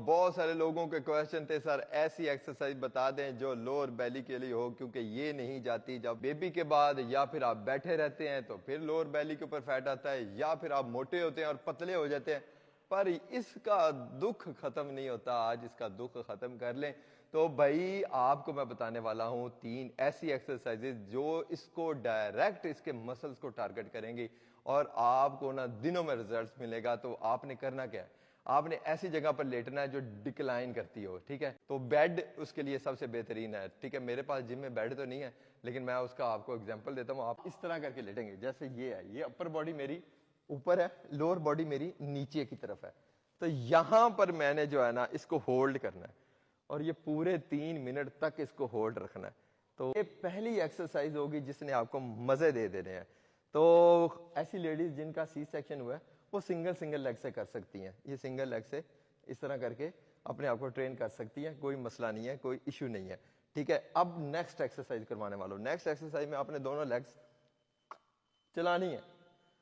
बहुत सारे लोगों के क्वेश्चन थे, सर ऐसी एक्सरसाइज बता दें जो लोअर बेली के लिए हो, क्योंकि ये नहीं जाती। जब बेबी के बाद या फिर आप बैठे रहते हैं तो फिर लोअर बेली के ऊपर फैट आता है, या फिर आप मोटे होते हैं और पतले हो जाते हैं, पर इसका दुख खत्म नहीं होता। आज इसका दुख खत्म कर लें। तो भाई आपको मैं बताने वाला हूं 3 ऐसी एक्सरसाइजेज जो इसको डायरेक्ट इसके मसल्स को टारगेट करेंगी और आपको ना दिनों में रिजल्ट्स मिलेगा। तो आपने करना क्या है, आपने ऐसी जगह पर लेटना है जो डिक्लाइन करती हो, ठीक है। तो बेड उसके लिए सबसे बेहतरीन है, ठीक है। मेरे पास जिम में बेड तो नहीं है, लेकिन मैं उसका आपको एग्जांपल देता हूं। आप इस तरह करके लेटेंगे, जैसे ये है, ये अपर बॉडी मेरी ऊपर है, लोअर बॉडी मेरी नीचे की तरफ है। तो यहां पर मैंने जो है ना इसको होल्ड करना है और ये पूरे 3 मिनट तक इसको होल्ड रखना है। तो ये पहली एक्सरसाइज होगी जिसने आपको मजे दे देने हैं। तो ऐसी लेडीज जिनका सी सेक्शन हुआ है वो सिंगल सिंगल लेग से कर सकती हैं। ये सिंगल लेग से इस तरह करके अपने आप को ट्रेन कर सकती हैं, कोई मसला नहीं है, कोई इश्यू नहीं है, ठीक है। अब नेक्स्ट एक्सरसाइज करवाने वालों, नेक्स्ट एक्सरसाइज में आपने दोनों लेग्स चलानी है।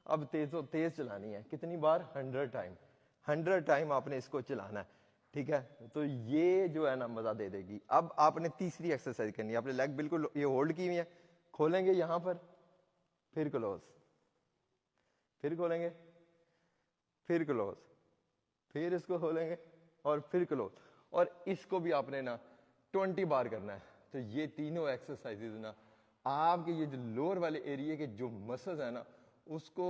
अब तेज चलानी है, कितनी बार, 100 टाइम, 100 टाइम आपने इसको चलाना है, ठीक है। तो ये जो है ना मजा दे देगी। अब आपने तीसरी एक्सरसाइज करनी है, आपने लेग बिल्कुल ये होल्ड की हुई है, खोलेंगे यहां पर, फिर क्लोज, फिर खोलेंगे, फिर क्लोज, फिर इसको खोलेंगे और फिर क्लोज, और इसको भी आपने ना 20 बार करना है। तो ये तीनों एक्सरसाइजेज ना आपके ये जो लोअर वाले एरिया के जो मसल्स है ना उसको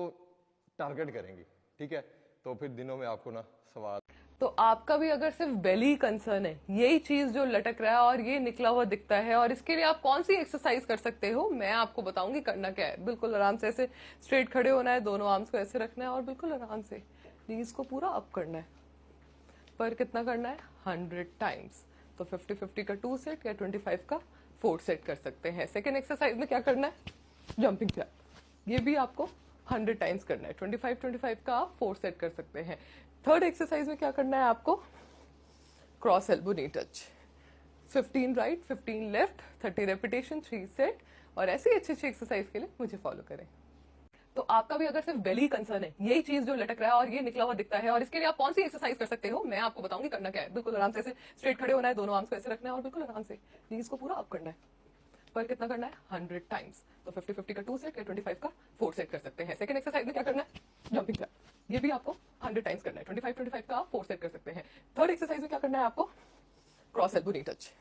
टारगेट करेंगी, ठीक है। तो फिर दिनों में आपको ना सवाल, तो आपका भी अगर सिर्फ बेली कंसर्न है, यही चीज जो लटक रहा है और ये निकला हुआ दिखता है, और इसके लिए आप कौन सी एक्सरसाइज कर सकते हो, मैं आपको बताऊंगी करना क्या है। बिल्कुल आराम से ऐसे स्ट्रेट खड़े होना है, दोनों आर्म्स को ऐसे रखना है और बिल्कुल आराम से नीज को पूरा अप करना है। पर कितना करना है, 100 टाइम्स। तो 50-50 का 2 सेट या 25 का 4 सेट कर सकते हैं। सेकेंड एक्सरसाइज में क्या करना है, जंपिंग जैक, ये भी आपको 100 टाइम्स करना है। 25-25 का आप 4 सेट कर सकते हैं। थर्ड एक्सरसाइज में क्या करना है आपको, क्रॉस एल्बो नी touch, 15 right 15 left, 30 repetition, 3 set. और ऐसी अच्छी अच्छी एक्सरसाइज के लिए मुझे फॉलो करें। तो आपका भी अगर सिर्फ बेली कंसर्न है, यही चीज जो लटक रहा है और ये निकला हुआ दिखता है, और इसके लिए आप कौन सी एक्सरसाइज कर सकते हो, मैं आपको बताऊंगी करना क्या है। बिल्कुल आराम से ऐसे स्ट्रेट खड़े होना है, दोनों आर्म्स को ऐसे रखना है और बिल्कुल आराम से नीज को पूरा अप करना है। पर कितना करना है, 100 टाइम्स। तो 50-50 का 2 सेट या 25 का 4 सेट कर सकते हैं। सेकंड एक्सरसाइज में क्या करना है, जंपिंग जैक, ये भी आपको 100 टाइम्स करना है। 25-25 का 4 सेट कर सकते हैं। थर्ड एक्सरसाइज में क्या करना है आपको, क्रॉस एल्बो नी टच,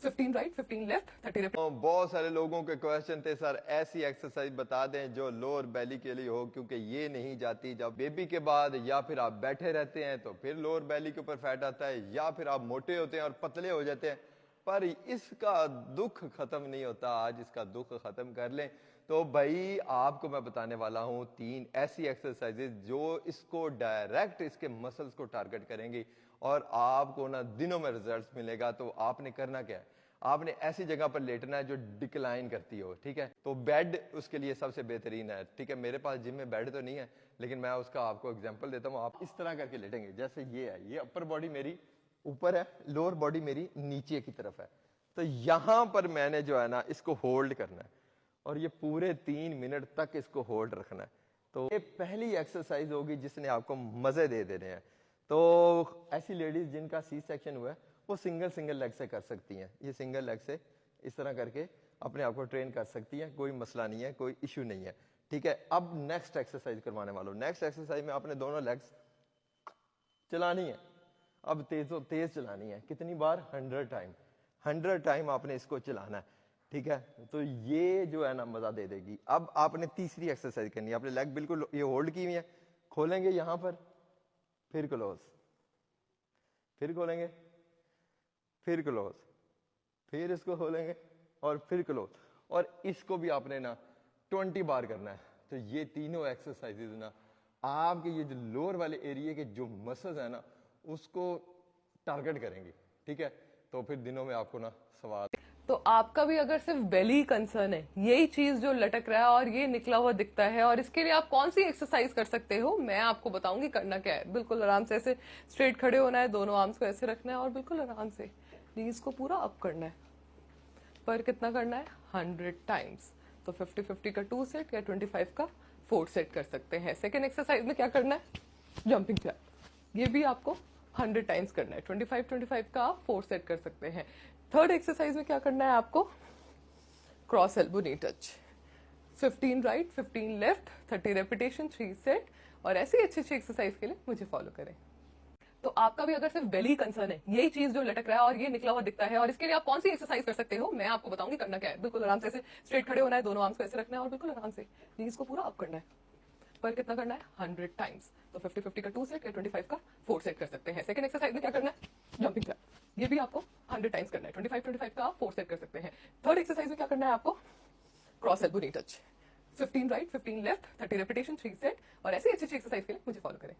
15 राइट 15 लेफ्ट, 30 बहुत सारे लोगों के क्वेश्चन थे, सर ऐसी एक्सरसाइज बता दें जो लोअर बेली के लिए हो, क्योंकि ये नहीं जाती। जब बेबी के बाद या फिर आप बैठे रहते हैं तो फिर लोअर बेली के ऊपर फैट आता है, या फिर आप मोटे होते हैं और पतले हो जाते हैं, पर इसका दुख खत्म नहीं होता। आज इसका दुख खत्म कर लें। तो भाई आपको मैं बताने वाला हूं 3 ऐसी एक्सरसाइजेज जो इसको डायरेक्ट इसके मसल्स को टारगेट करेंगी और आपको ना दिनों में रिजल्ट्स मिलेगा। तो आपने करना क्या है, आपने ऐसी जगह पर लेटना है जो डिक्लाइन करती हो, ठीक है। तो बेड उसके लिए सबसे बेहतरीन है, ठीक है। मेरे पास जिम में बेड तो नहीं है, लेकिन मैं उसका आपको एग्जांपल देता हूं। आप इस तरह करके लेटेंगे, जैसे ये है, ये अपर बॉडी मेरी ऊपर है, लोअर बॉडी मेरी नीचे की तरफ है। तो यहां पर मैंने जो है ना इसको होल्ड करना है और ये पूरे 3 मिनट तक इसको होल्ड रखना है। तो ये पहली एक्सरसाइज होगी जिसने आपको मजे दे देने हैं। तो ऐसी लेडीज जिनका सी सेक्शन हुआ है वो सिंगल सिंगल लेग से कर सकती हैं। ये सिंगल लेग से इस तरह करके अपने आप को ट्रेन कर सकती हैं, कोई मसला नहीं है, कोई इश्यू नहीं है, ठीक है। अब नेक्स्ट एक्सरसाइज करवाने वालों, नेक्स्ट एक्सरसाइज में आपने दोनों लेग्स चलानी है। अब तेज चलानी है, कितनी बार, 100 टाइम, 100 टाइम आपने इसको चलाना है, ठीक है। तो ये जो है ना मजा दे देगी। अब आपने तीसरी एक्सरसाइज करनी है, आपने लेग बिल्कुल ये होल्ड की हुई है, खोलेंगे यहां पर, फिर क्लोज, फिर खोलेंगे, फिर क्लोज, फिर इसको खोलेंगे और फिर क्लोज, और इसको भी आपने ना 20 बार करना है। तो ये तीनों एक्सरसाइजेज ना आपके ये जो लोअर वाले एरिया के जो मसल्स है ना उसको टारगेट करेंगी, ठीक है। तो फिर दिनों में आपको ना सवाल, तो आपका भी अगर सिर्फ बेली कंसर्न है, यही चीज जो लटक रहा है और ये निकला हुआ दिखता है, और इसके लिए आप कौन सी एक्सरसाइज कर सकते हो, मैं आपको बताऊंगी करना क्या है। बिल्कुल आराम से ऐसे स्ट्रेट खड़े होना है, दोनों आर्म्स को ऐसे रखना है और बिल्कुल आराम से नीज को पूरा अप करना है। पर कितना करना है, 100 टाइम्स। तो 50-50 का 2 सेट या 25 का 4 सेट कर सकते हैं। सेकेंड एक्सरसाइज में क्या करना है, जंपिंग जैक, ये भी आपको 100 टाइम्स करना है। 25 का आप 4 सेट कर सकते हैं। थर्ड एक्सरसाइज में क्या करना है आपको, क्रॉस एल्बो नी touch, 15 right 15 left, 30 repetition, 3 set. और ऐसी अच्छी अच्छी एक्सरसाइज के लिए मुझे फॉलो करें। तो आपका भी अगर सिर्फ बेली कंसर्न है, यही चीज जो लटक रहा है और ये निकला हुआ दिखता है, और इसके लिए आप कौन सी एक्सरसाइज कर सकते हो, मैं आपको बताऊंगी करना क्या है। बिल्कुल आराम से ऐसे स्ट्रेट खड़े होना है, दोनों आर्म्स को ऐसे रखना है और बिल्कुल आराम से नीज को पूरा अप करना है। पर कितना करना है, 100 टाइम्स। तो 50 का 2 सेट या 25 का 4 सेट कर सकते हैं। सेकंड एक्सरसाइज में क्या करना है, जंपिंग जैक, ये भी आपको 100 टाइम्स करना है। 25 का आप 4 सेट कर सकते हैं। थर्ड एक्सरसाइज में क्या करना है आपको, क्रॉस एल्बो नी touch, 15 right 15 left, 30 repetition, 3 set. और ऐसी अच्छी अच्छी एक्सरसाइज के लिए मुझे फॉलो करें।